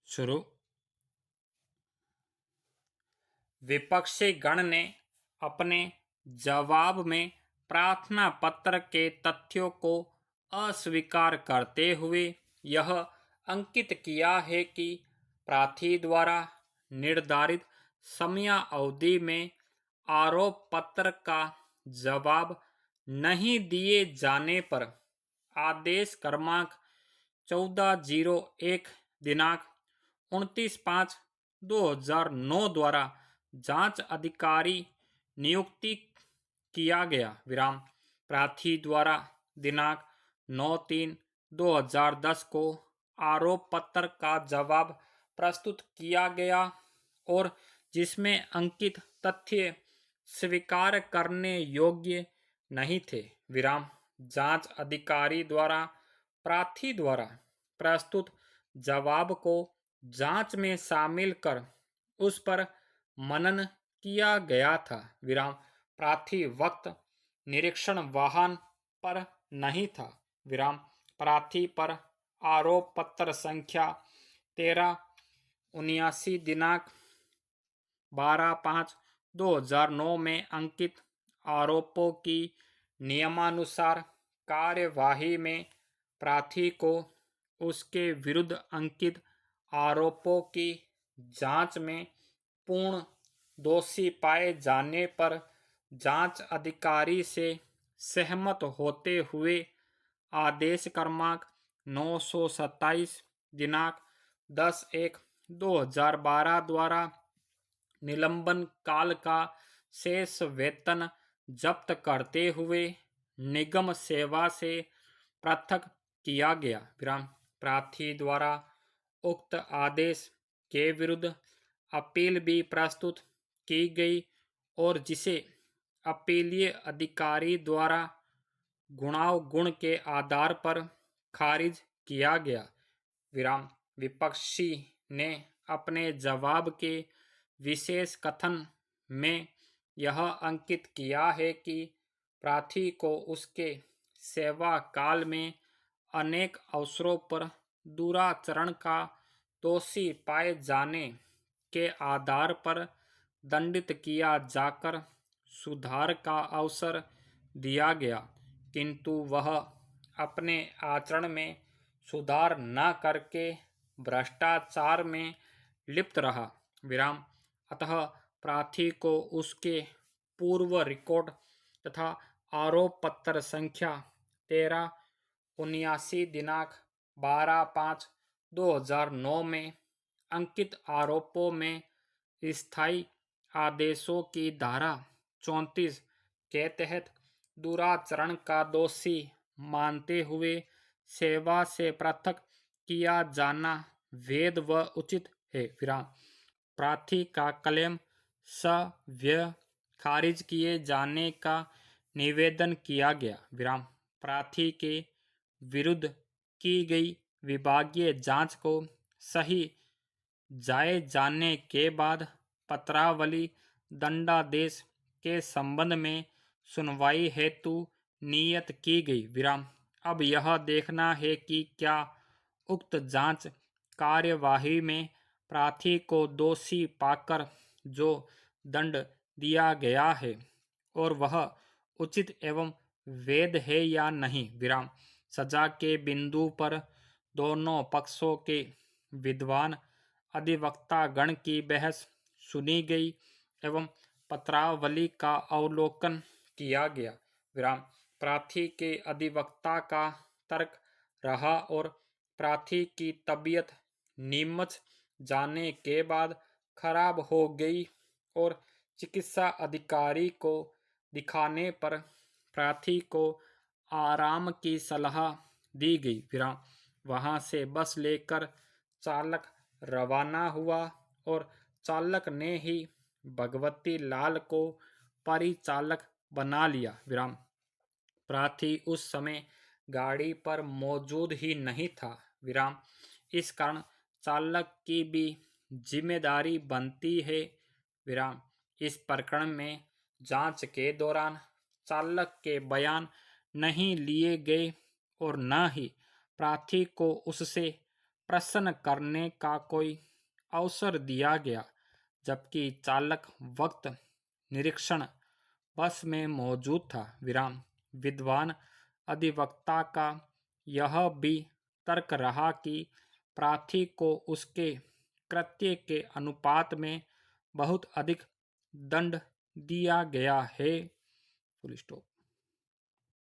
शुरू। विपक्षी गण ने अपने जवाब में प्रार्थना पत्र के तथ्यों को अस्वीकार करते हुए यह अंकित किया है कि प्रार्थी द्वारा निर्धारित समयावधि में आरोप पत्र का जवाब नहीं दिए जाने पर आदेश क्रमांक 1401 दिनांक 29/5/2009 द्वारा जांच अधिकारी नियुक्ति किया गया विराम। प्रार्थी द्वारा दिनांक 9/3/2010 को आरोप पत्र का जवाब प्रस्तुत किया गया और जिसमें अंकित तथ्य स्वीकार करने योग्य नहीं थे विराम। जांच अधिकारी द्वारा प्रार्थी द्वारा प्रस्तुत जवाब को जांच में शामिल कर उस पर मनन किया गया था विराम। प्रार्थी वक्त निरीक्षण वाहन पर नहीं था विराम। प्रार्थी पर आरोप पत्र संख्या 1379 दिनांक 12/5/2009 में अंकित आरोपों की नियमानुसार कार्यवाही में प्रार्थी को उसके विरुद्ध अंकित आरोपों की जांच में पूर्ण दोषी पाए जाने पर जांच अधिकारी से सहमत होते हुए आदेश क्रमांक 927 दिनांक 10/1/2012 द्वारा निलंबन काल का शेष वेतन जब्त करते हुए निगम सेवा से पृथक किया गया विराम। प्रार्थी द्वारा उक्त आदेश के विरुद्ध अपील भी प्रस्तुत की गई और जिसे अपीलीय अधिकारी द्वारा गुणावगुण के आधार पर खारिज किया गया विराम। विपक्षी ने अपने जवाब के विशेष कथन में यह अंकित किया है कि प्रार्थी को उसके सेवा काल में अनेक अवसरों पर दुराचरण का दोषी पाए जाने के आधार पर दंडित किया जाकर सुधार का अवसर दिया गया, किंतु वह अपने आचरण में सुधार न करके भ्रष्टाचार में लिप्त रहा विराम। अतः प्रार्थी को उसके पूर्व रिकॉर्ड तथा आरोप पत्र संख्या 1379 दिनांक 12/5/2009 में अंकित आरोपों में स्थायी आदेशों की धारा 34 के तहत दुराचरण का दोषी मानते हुए सेवा से पृथक किया जाना वैध व उचित है विराम। प्रार्थी का क्लेम सव्यय खारिज किए जाने का निवेदन किया गया विराम। प्रार्थी के विरुद्ध की गई विभागीय जांच को सही जाए जाने के बाद पत्रावली दंडादेश के संबंध में सुनवाई हेतु नियत की गई विराम। अब यह देखना है कि क्या उक्त जांच कार्यवाही में प्रार्थी को दोषी पाकर जो दंड दिया गया है और वह उचित एवं वैध है या नहीं विराम। सजा के बिंदु पर दोनों पक्षों के विद्वान अधिवक्ता गण की बहस सुनी गई एवं पत्रावली का अवलोकन किया गया विराम। प्रार्थी के अधिवक्ता का तर्क रहा और प्रार्थी की तबीयत नीमच जाने के बाद खराब हो गई और चिकित्सा अधिकारी को दिखाने पर प्रार्थी को आराम की सलाह दी गई विराम। वहां से बस लेकर चालक रवाना हुआ और चालक ने ही भगवती लाल को परिचालक बना लिया विराम। प्रार्थी उस समय गाड़ी पर मौजूद ही नहीं था विराम। इस कारण चालक की भी जिम्मेदारी बनती है विराम। इस प्रकरण में जांच के दौरान चालक के बयान नहीं लिए गए और न ही प्रार्थी को उससे प्रश्न करने का कोई अवसर दिया गया, जबकि चालक वक्त निरीक्षण बस में मौजूद था। विराम। विद्वान अधिवक्ता का यह भी तर्क रहा कि प्रार्थी को उसके कृत्य के अनुपात में बहुत अधिक दंड दिया गया है। Full stop.